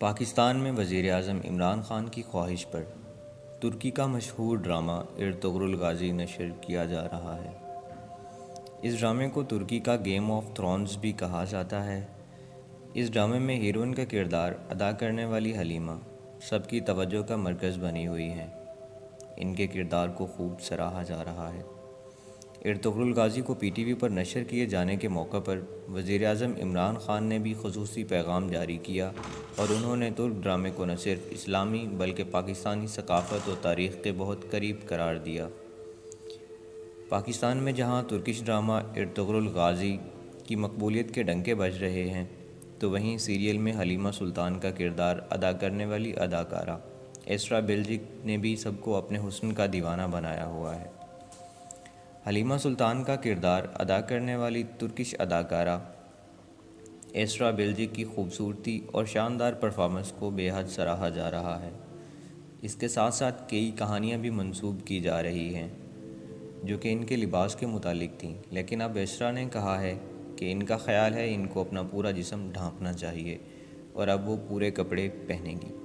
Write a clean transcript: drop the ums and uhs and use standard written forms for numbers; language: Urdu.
پاکستان میں وزیر اعظم عمران خان کی خواہش پر ترکی کا مشہور ڈرامہ ارطغرل غازی نشر کیا جا رہا ہے۔ اس ڈرامے کو ترکی کا گیم آف تھرونز بھی کہا جاتا ہے۔ اس ڈرامے میں ہیروئن کا کردار ادا کرنے والی حلیمہ سب کی توجہ کا مرکز بنی ہوئی ہیں۔ ان کے کردار کو خوب سراہا جا رہا ہے۔ ارطغرل غازی کو پی ٹی وی پر نشر کیے جانے کے موقع پر وزیر اعظم عمران خان نے بھی خصوصی پیغام جاری کیا اور انہوں نے ترک ڈرامے کو نہ صرف اسلامی بلکہ پاکستانی ثقافت و تاریخ کے بہت قریب قرار دیا۔ پاکستان میں جہاں ترکش ڈرامہ ارطغرل غازی کی مقبولیت کے ڈنکے بج رہے ہیں، تو وہیں سیریل میں حلیمہ سلطان کا کردار ادا کرنے والی اداکارہ ایسرا بیلجک نے بھی سب کو اپنے حسن کا دیوانہ بنایا ہوا ہے۔ حلیمہ سلطان کا کردار ادا کرنے والی ترکش اداکارہ ایسرا بیلجک کی خوبصورتی اور شاندار پرفارمنس کو بے حد سراہا جا رہا ہے۔ اس کے ساتھ ساتھ کئی کہانیاں بھی منسوب کی جا رہی ہیں جو کہ ان کے لباس کے متعلق تھیں، لیکن اب ایسرا نے کہا ہے کہ ان کا خیال ہے ان کو اپنا پورا جسم ڈھانپنا چاہیے اور اب وہ پورے کپڑے پہنیں گی۔